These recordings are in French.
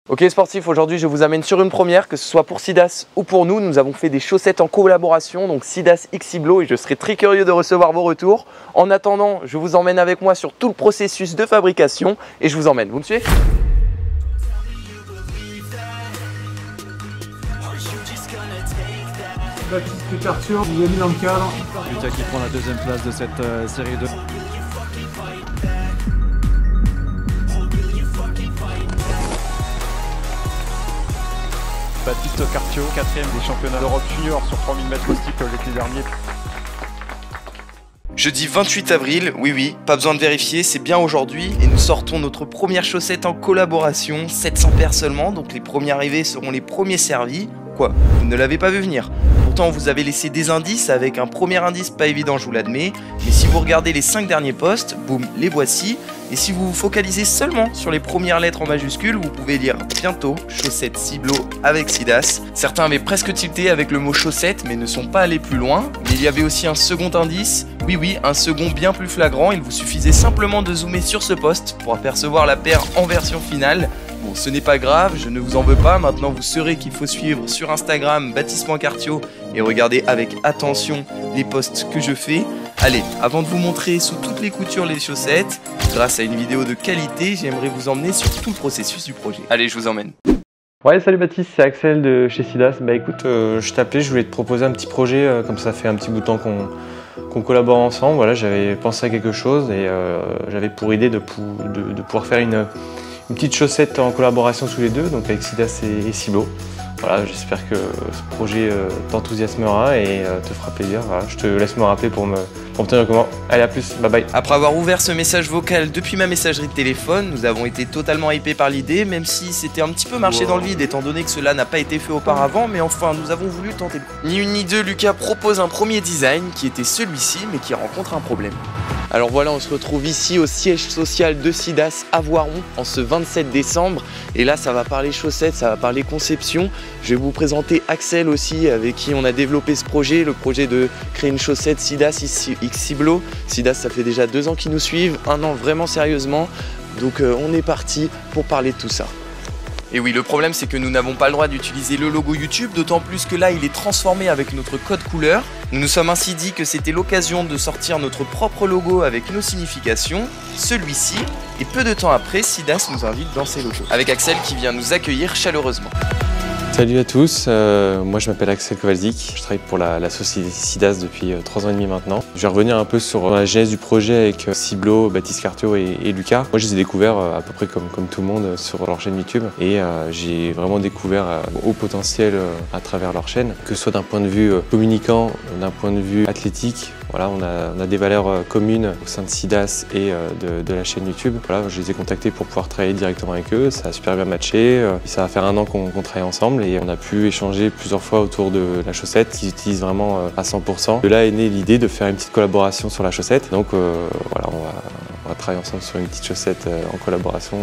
Ok sportifs, aujourd'hui je vous amène sur une première, que ce soit pour Sidas ou pour nous. Nous avons fait des chaussettes en collaboration, donc Sidas x Ciblo, et je serai très curieux de recevoir vos retours. En attendant, je vous emmène avec moi sur tout le processus de fabrication et je vous emmène. Vous me suivez ? Baptiste Arthur, vous avez mis dans le cadre. Lucas qui prend la deuxième place de cette série 2. Baptiste Cartio, 4ème des championnats d'Europe junior sur 3000 mètres steeple l'été dernier. Jeudi 28 avril, oui, pas besoin de vérifier, c'est bien aujourd'hui et nous sortons notre première chaussette en collaboration, 700 paires seulement, donc les premiers arrivés seront les premiers servis. Quoi, vous ne l'avez pas vu venir. Pourtant on vous avait laissé des indices avec un premier indice pas évident, je vous l'admets, mais si vous regardez les 5 derniers postes, boum, les voici. Et si vous vous focalisez seulement sur les premières lettres en majuscules, vous pouvez lire bientôt chaussettes Ciblo avec Sidas. Certains avaient presque tilté avec le mot chaussette mais ne sont pas allés plus loin. Mais il y avait aussi un second indice, oui, un second bien plus flagrant. Il vous suffisait simplement de zoomer sur ce poste pour apercevoir la paire en version finale. Bon, ce n'est pas grave, je ne vous en veux pas. Maintenant, vous saurez qu'il faut suivre sur Instagram Baptiste.Cartio et regarder avec attention les posts que je fais. Allez, avant de vous montrer sous toutes les coutures les chaussettes, grâce à une vidéo de qualité, j'aimerais vous emmener sur tout le processus du projet. Allez, je vous emmène. Ouais, salut Baptiste, c'est Axel de chez Sidas. Bah écoute, je t'appelais, je voulais te proposer un petit projet, comme ça fait un petit bout de temps qu'on collabore ensemble. Voilà, j'avais pensé à quelque chose et j'avais pour idée de pouvoir faire une petite chaussette en collaboration tous les deux, donc avec Sidas et Ciblo. Voilà, j'espère que ce projet t'enthousiasmera et te fera plaisir. Voilà, je te laisse me rappeler pour me tenir au courant. Allez, à plus, bye bye. Après avoir ouvert ce message vocal depuis ma messagerie de téléphone, nous avons été totalement hypés par l'idée, même si c'était un petit peu marché dans le vide étant donné que cela n'a pas été fait auparavant, mais enfin nous avons voulu tenter. Ni une ni deux, Lucas propose un premier design qui était celui-ci mais qui rencontre un problème. Alors voilà, on se retrouve ici au siège social de Sidas à Voiron en ce 27 décembre. Et là, ça va parler chaussettes, ça va parler conception. Je vais vous présenter Axel aussi, avec qui on a développé ce projet, le projet de créer une chaussette Sidas x Ciblo. Sidas, ça fait déjà 2 ans qu'ils nous suivent, 1 an vraiment sérieusement. Donc on est parti pour parler de tout ça. Et oui, le problème c'est que nous n'avons pas le droit d'utiliser le logo YouTube, d'autant plus que là il est transformé avec notre code couleur. Nous nous sommes ainsi dit que c'était l'occasion de sortir notre propre logo avec nos significations, celui-ci, et peu de temps après, Sidas nous invite dans ses logos, avec Axel qui vient nous accueillir chaleureusement. Salut à tous, moi je m'appelle Axel Kowalczyk, je travaille pour la société Sidas depuis 3 ans et demi maintenant. Je vais revenir un peu sur la genèse du projet avec Ciblo, Baptiste Cartio et Lucas. Moi je les ai découverts à peu près comme tout le monde sur leur chaîne YouTube et j'ai vraiment découvert haut potentiel à travers leur chaîne, que ce soit d'un point de vue communicant, d'un point de vue athlétique. Voilà, on a des valeurs communes au sein de Sidas et de la chaîne YouTube. Voilà, je les ai contactés pour pouvoir travailler directement avec eux, ça a super bien matché. Ça va faire 1 an qu'on travaille ensemble et on a pu échanger plusieurs fois autour de la chaussette qu'ils utilisent vraiment à 100%. De là est née l'idée de faire une petite collaboration sur la chaussette. Donc voilà, on va travailler ensemble sur une petite chaussette en collaboration.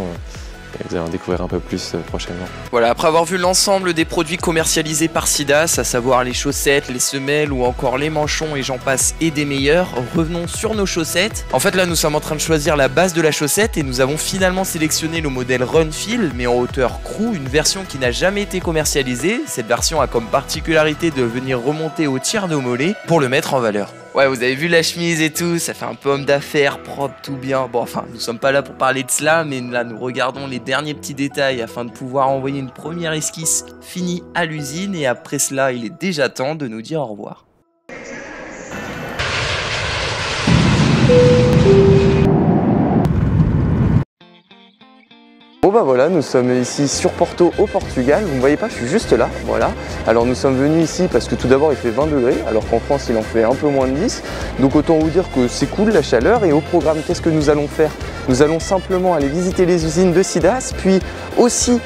Vous allez en découvrir un peu plus prochainement. Voilà, après avoir vu l'ensemble des produits commercialisés par Sidas, à savoir les chaussettes, les semelles ou encore les manchons et j'en passe et des meilleurs, revenons sur nos chaussettes. En fait là nous sommes en train de choisir la base de la chaussette et nous avons finalement sélectionné le modèle Run Feel mais en hauteur crew, une version qui n'a jamais été commercialisée. Cette version a comme particularité de venir remonter au tiers de mollet pour le mettre en valeur. Ouais, vous avez vu la chemise et tout, ça fait un peu homme d'affaires, propre, tout bien. Bon, enfin, nous sommes pas là pour parler de cela, mais là, nous regardons les derniers petits détails afin de pouvoir envoyer une première esquisse finie à l'usine. Et après cela, il est déjà temps de nous dire au revoir. Bon bah voilà, nous sommes ici sur Porto au Portugal, vous ne voyez pas, je suis juste là, voilà. Alors nous sommes venus ici parce que tout d'abord il fait 20 degrés, alors qu'en France il en fait un peu moins de 10. Donc autant vous dire que c'est cool la chaleur et au programme qu'est-ce que nous allons faire? Nous allons simplement aller visiter les usines de Sidas, puis aussi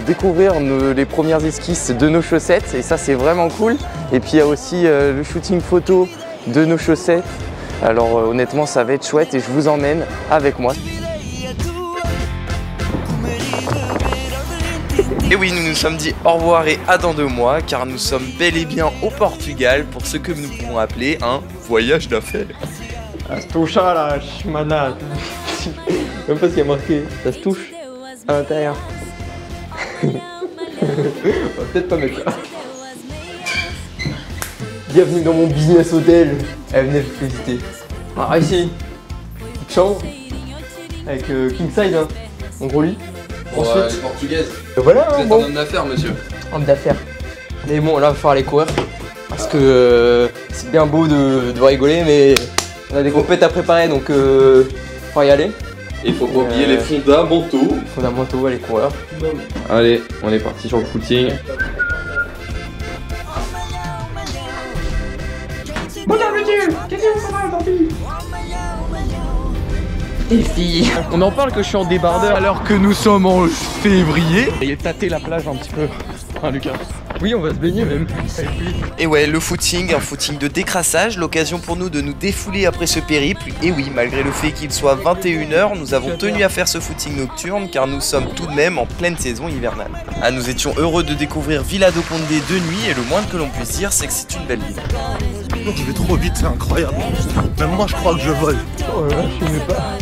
découvrir les premières esquisses de nos chaussettes et ça c'est vraiment cool. Et puis il y a aussi le shooting photo de nos chaussettes. Alors honnêtement ça va être chouette et je vous emmène avec moi. Et oui, nous nous sommes dit au revoir et à dans 2 mois, car nous sommes bel et bien au Portugal pour ce que nous pouvons appeler un voyage d'affaires. Ça se touche là, je suis malade. Même pas ce qu'il y a marqué, ça se touche à l'intérieur. On va peut-être pas mettre ça. Bienvenue dans mon business hôtel. Allez, venez vous visiter. Ah, ici, petite chambre avec king size, hein. En gros lit. Ensuite, les portugaises. Voilà, Vous êtes bon. un homme d'affaires, monsieur. Homme d'affaires. Mais bon, là, il va falloir aller courir. Parce que c'est bien beau de rigoler, mais on a des compètes à préparer, donc faut y aller. Et il faut pas oublier les fondamentaux. Fondamentaux, aller courir. Allez, on est parti sur le footing. Et filles. On en parle que je suis en débardeur. Alors que nous sommes en février. Et tâter la plage un petit peu, hein, Lucas? Oui, on va se baigner même. Et ouais, le footing, un footing de décrassage, l'occasion pour nous de nous défouler après ce périple. Et oui, malgré le fait qu'il soit 21 h, nous avons tenu à faire ce footing nocturne car nous sommes tout de même en pleine saison hivernale. Ah, nous étions heureux de découvrir Vila do Conde de nuit et le moins que l'on puisse dire, c'est que c'est une belle ville. Je vais trop vite, c'est incroyable. Même moi, je crois que je vole. Oh là là, je sais pas.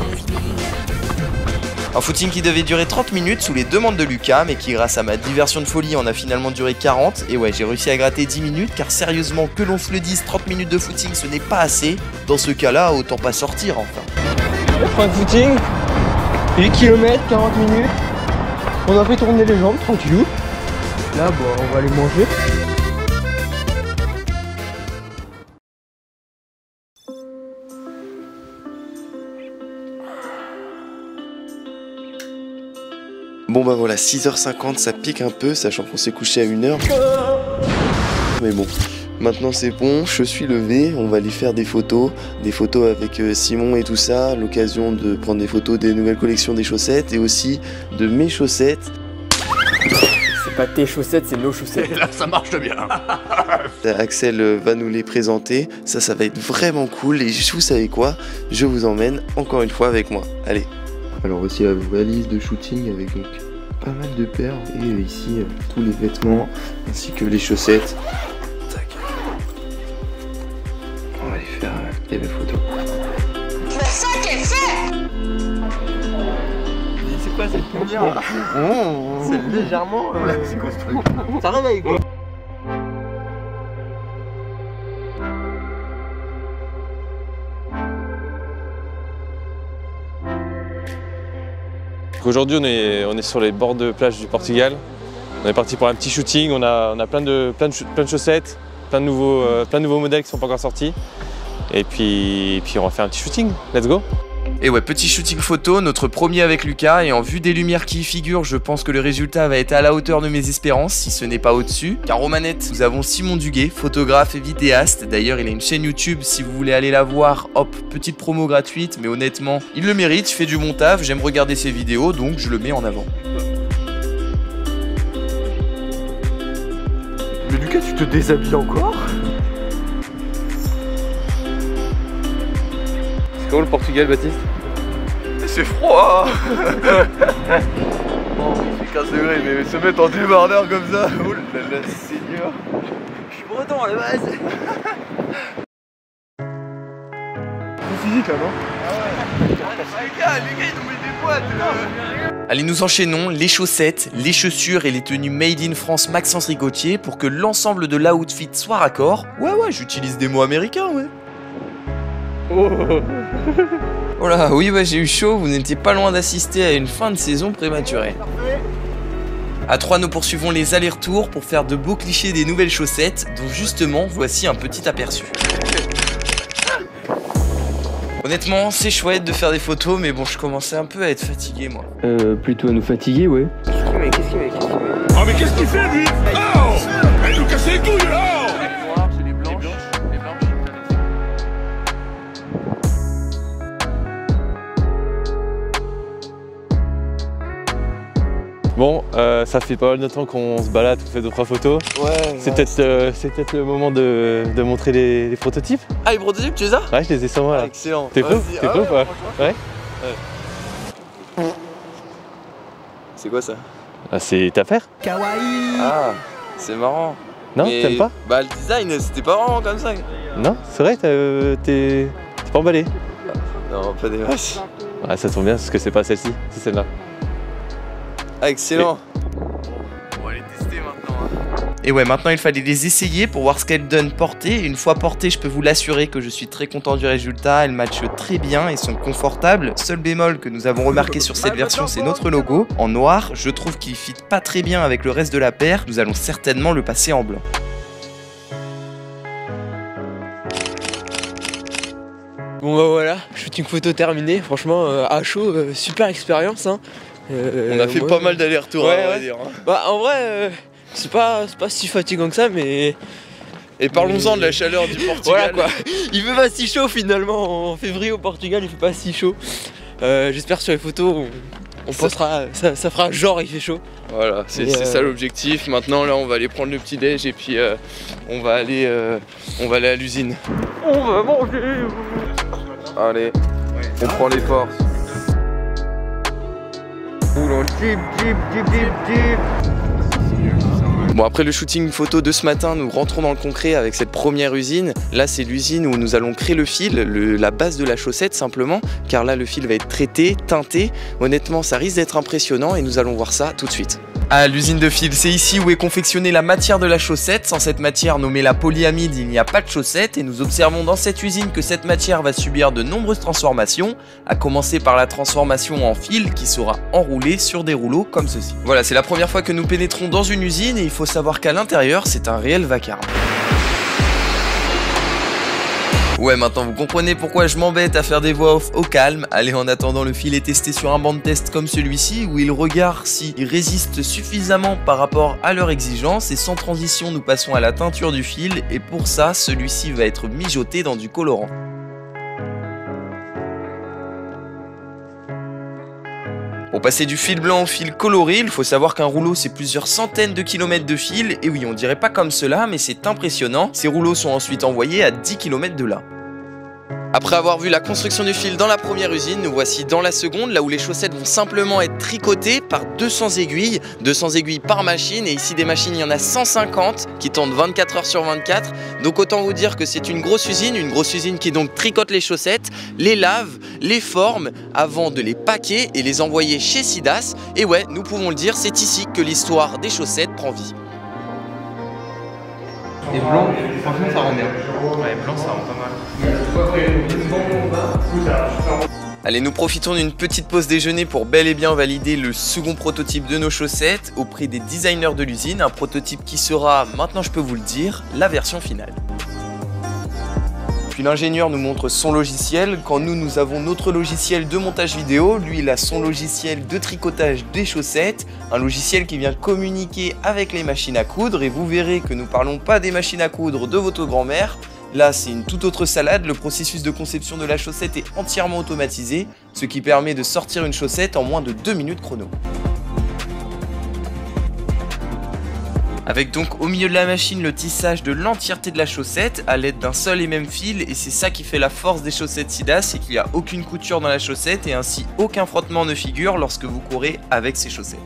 Un footing qui devait durer 30 minutes sous les demandes de Lucas, mais qui grâce à ma diversion de folie en a finalement duré 40. Et ouais, j'ai réussi à gratter 10 minutes, car sérieusement, que l'on se le dise, 30 minutes de footing ce n'est pas assez. Dans ce cas-là, autant pas sortir enfin. On fera un footing, 8 km, 40 minutes. On a fait tourner les jambes, tranquillou. Là, bon, on va aller manger. Bon bah voilà, 6h50, ça pique un peu, sachant qu'on s'est couché à 1h. Mais bon, maintenant c'est bon, je suis levé, on va aller faire des photos avec Simon et tout ça, l'occasion de prendre des photos des nouvelles collections des chaussettes et aussi de mes chaussettes. C'est pas tes chaussettes, c'est nos chaussettes. Et là, ça marche bien. Axel va nous les présenter, ça va être vraiment cool et vous savez quoi, je vous emmène encore une fois avec moi, allez. Alors aussi la valise de shooting avec donc pas mal de paires et ici tous les vêtements ainsi que les chaussettes. Tac. On va aller faire des belles photos. Le sac est fait. C'est quoi cette lumière? C'est légèrement... C'est construit. Ça réveille quoi. Aujourd'hui on est sur les bords de plage du Portugal. On est parti pour un petit shooting, on a plein de chaussettes, plein de nouveaux modèles qui sont pas encore sortis. Et puis on va faire un petit shooting, let's go! Et ouais, petit shooting photo, notre premier avec Lucas, et en vue des lumières qui y figurent, je pense que le résultat va être à la hauteur de mes espérances, si ce n'est pas au-dessus. Car aux manettes, nous avons Simon Duguet, photographe et vidéaste. D'ailleurs, il a une chaîne YouTube, si vous voulez aller la voir, hop, petite promo gratuite, mais honnêtement, il le mérite, il fait du bon taf, j'aime regarder ses vidéos, donc je le mets en avant. Mais Lucas, tu te déshabilles encore? C'est comment le Portugal, Baptiste? C'est froid. Bon, il fait 15 degrés, mais se mettre en débardeur comme ça, oh là là, Seigneur. Je suis breton à la base. C'est physique là, non? Ah ouais. Les gars, ils nous mettent des boîtes. Allez, nous enchaînons les chaussettes, les chaussures et les tenues made in France Maxence Rigotier pour que l'ensemble de l'outfit soit raccord. Ouais, j'utilise des mots américains, ouais. Oh là, oui, j'ai eu chaud, vous n'étiez pas loin d'assister à une fin de saison prématurée. À 3, nous poursuivons les allers-retours pour faire de beaux clichés des nouvelles chaussettes, dont justement, voici un petit aperçu. Honnêtement, c'est chouette de faire des photos, mais bon, je commençais un peu à être fatigué, moi. Plutôt à nous fatiguer, ouais. Qu'est-ce qu'il met Oh, mais qu'est-ce qu'il fait lui? Oh! Elle nous casse les couilles là! Bon, ça fait pas mal de temps qu'on se balade, on fait 2-3 photos. Ouais. C'est peut-être le moment de montrer les prototypes. Ah, les prototypes, tu les as? Ouais, je les ai sur moi là. Excellent. T'es prêt? T'es prêt ou pas? Ouais. C'est quoi ça? Ah, c'est ta paire? Ah, c'est marrant. Non, Mais, t'aimes pas? Bah, le design, c'était pas vraiment comme ça. Non, c'est vrai, t'es pas emballé. Non, pas des masses. Ah, ça tombe bien parce que c'est pas celle-ci, c'est celle-là. Ah, excellent. Et ouais, maintenant il fallait les essayer pour voir ce qu'elles donnent portées. Une fois portées, je peux vous l'assurer que je suis très content du résultat. Elles matchent très bien et sont confortables. Seul bémol que nous avons remarqué sur cette version, c'est notre logo en noir. Je trouve qu'il fit pas très bien avec le reste de la paire. Nous allons certainement le passer en blanc. Bon bah voilà, shooting photo terminé, franchement à chaud, super expérience hein. On a fait pas mal d'allers-retours, ouais, on va dire. Hein. Bah en vrai, c'est pas si fatigant que ça, mais... Et parlons-en de la chaleur du Portugal. Voilà quoi, il fait pas si chaud finalement, en février au Portugal il fait pas si chaud. J'espère sur les photos, on pensera, ça fera genre il fait chaud. Voilà, c'est ça l'objectif. Maintenant là on va aller prendre le petit déj et puis on va aller à l'usine. On va manger. Allez, on prend les forces. Bon, après le shooting photo de ce matin, nous rentrons dans le concret avec cette première usine. Là, c'est l'usine où nous allons créer le fil, la base de la chaussette simplement, car là, le fil va être traité, teinté. Honnêtement, ça risque d'être impressionnant et nous allons voir ça tout de suite. Ah, l'usine de fil, c'est ici où est confectionnée la matière de la chaussette. Sans cette matière nommée la polyamide, il n'y a pas de chaussette. Et nous observons dans cette usine que cette matière va subir de nombreuses transformations, à commencer par la transformation en fil qui sera enroulé sur des rouleaux comme ceci. Voilà, c'est la première fois que nous pénétrons dans une usine et il faut savoir qu'à l'intérieur, c'est un réel vacarme. Ouais, maintenant vous comprenez pourquoi je m'embête à faire des voix off au calme. Allez, en attendant, le fil est testé sur un banc de test comme celui-ci où il regarde s'il résiste suffisamment par rapport à leur exigence. Et sans transition, nous passons à la teinture du fil et pour ça, celui-ci va être mijoté dans du colorant. Pour passer du fil blanc au fil coloré, il faut savoir qu'un rouleau c'est plusieurs centaines de kilomètres de fil, et oui on dirait pas comme cela mais c'est impressionnant, ces rouleaux sont ensuite envoyés à 10 km de là. Après avoir vu la construction du fil dans la première usine, nous voici dans la seconde, là où les chaussettes vont simplement être tricotées par 200 aiguilles par machine, et ici des machines il y en a 150 qui tournent 24 heures sur 24, donc autant vous dire que c'est une grosse usine qui donc tricote les chaussettes, les lave, les forme avant de les paquer et les envoyer chez Sidas, et ouais, nous pouvons le dire, c'est ici que l'histoire des chaussettes prend vie. Et blanc, franchement ça rend bien. Ouais, blanc ça rend pas mal. Allez, nous profitons d'une petite pause déjeuner pour bel et bien valider le second prototype de nos chaussettes auprès des designers de l'usine, un prototype qui sera, maintenant je peux vous le dire, la version finale. Puis l'ingénieur nous montre son logiciel, quand nous avons notre logiciel de montage vidéo, lui il a son logiciel de tricotage des chaussettes, un logiciel qui vient communiquer avec les machines à coudre, et vous verrez que nous parlons pas des machines à coudre de votre grand-mère. Là, c'est une toute autre salade, le processus de conception de la chaussette est entièrement automatisé, ce qui permet de sortir une chaussette en moins de 2 minutes chrono. Avec donc au milieu de la machine le tissage de l'entièreté de la chaussette à l'aide d'un seul et même fil, et c'est ça qui fait la force des chaussettes Sidas, c'est qu'il n'y a aucune couture dans la chaussette et ainsi aucun frottement ne figure lorsque vous courez avec ces chaussettes.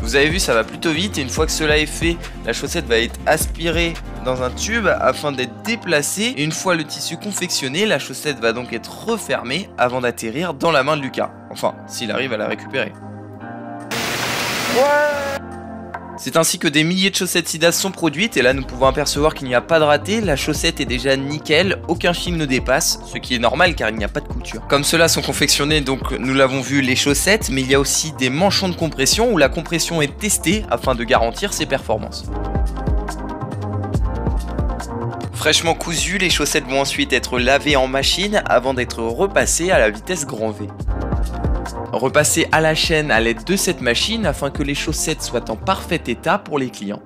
Vous avez vu, ça va plutôt vite, et une fois que cela est fait, la chaussette va être aspirée dans un tube afin d'être déplacée, et une fois le tissu confectionné, la chaussette va donc être refermée avant d'atterrir dans la main de Lucas. Enfin, s'il arrive à la récupérer. C'est ainsi que des milliers de chaussettes Sidas sont produites, et là nous pouvons apercevoir qu'il n'y a pas de raté, la chaussette est déjà nickel, aucun fil ne dépasse, ce qui est normal car il n'y a pas de couture. Comme cela sont confectionnées, donc nous l'avons vu, les chaussettes, mais il y a aussi des manchons de compression où la compression est testée afin de garantir ses performances. Fraîchement cousues, les chaussettes vont ensuite être lavées en machine avant d'être repassées à la vitesse grand V. Repassées à la chaîne à l'aide de cette machine afin que les chaussettes soient en parfait état pour les clients.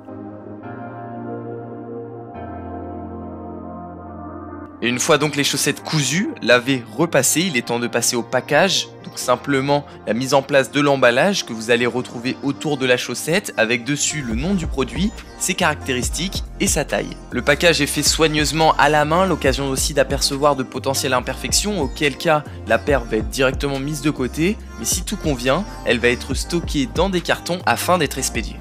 Et une fois donc les chaussettes cousues, lavées, repassées, il est temps de passer au package. Donc simplement la mise en place de l'emballage que vous allez retrouver autour de la chaussette avec dessus le nom du produit, ses caractéristiques et sa taille. Le package est fait soigneusement à la main, l'occasion aussi d'apercevoir de potentielles imperfections, auquel cas la paire va être directement mise de côté, mais si tout convient, elle va être stockée dans des cartons afin d'être expédiée.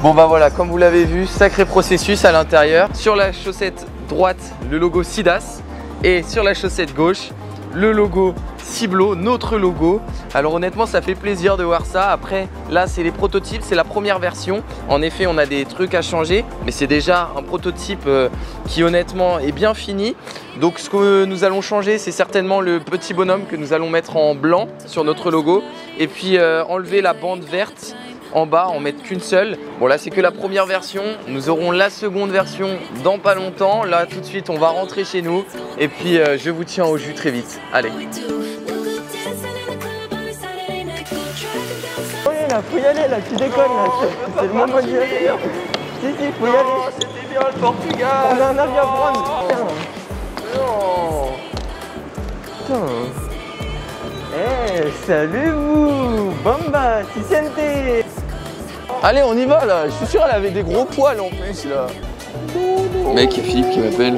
Bon bah voilà, comme vous l'avez vu, sacré processus à l'intérieur. Sur la chaussette droite, le logo Sidas, et sur la chaussette gauche, le logo Ciblo, notre logo. Alors honnêtement ça fait plaisir de voir ça. Après là c'est les prototypes, c'est la première version. En effet on a des trucs à changer, mais c'est déjà un prototype qui honnêtement est bien fini. Donc ce que nous allons changer c'est certainement le petit bonhomme que nous allons mettre en blanc sur notre logo. Et puis enlever la bande verte en bas, en mettre qu'une seule. Bon là c'est que la première version, nous aurons la seconde version dans pas longtemps. Là tout de suite on va rentrer chez nous et puis je vous tiens au jus très vite. Allez. Là, faut y aller là, tu déconnes là, c'est le moment d'y aller. Si, faut y aller. C'était bien le Portugal. On a un avion à prendre. Non. Putain. Eh, salut vous. Bamba, si siente. Allez on y va là, je suis sûr elle avait des gros poils en plus là. Mec, il y a Philippe qui m'appelle.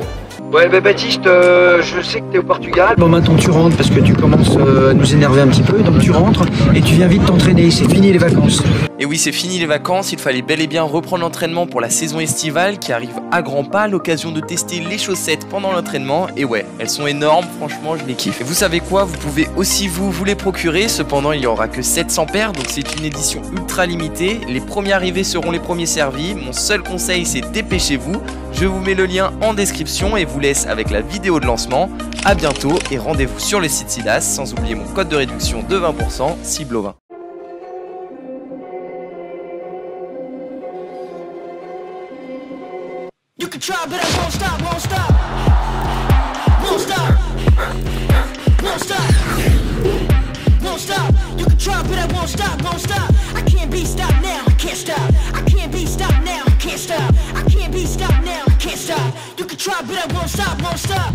Ouais bah Baptiste, je sais que t'es au Portugal. Bon maintenant tu rentres parce que tu commences à nous énerver un petit peu, donc tu rentres et tu viens vite t'entraîner, c'est fini les vacances. Et oui c'est fini les vacances, il fallait bel et bien reprendre l'entraînement pour la saison estivale qui arrive à grands pas, l'occasion de tester les chaussettes pendant l'entraînement. Et ouais, elles sont énormes, franchement je les kiffe. Et vous savez quoi, vous pouvez aussi vous les procurer, cependant il n'y aura que 700 paires, donc c'est une édition ultra limitée. Les premiers arrivés seront les premiers servis, mon seul conseil c'est dépêchez-vous. Je vous mets le lien en description et vous laisse avec la vidéo de lancement. A bientôt et rendez-vous sur le site Sidas, sans oublier mon code de réduction de 20%, Ciblo20. You can try, but I won't stop, won't stop. Won't stop. Won't stop. Won't stop. You can try, but I won't stop, won't stop. I can't be stopped now, I can't stop. I can't be stopped now, I can't stop. I can't be stopped now, I can't stop. You can try, but I won't stop, won't stop.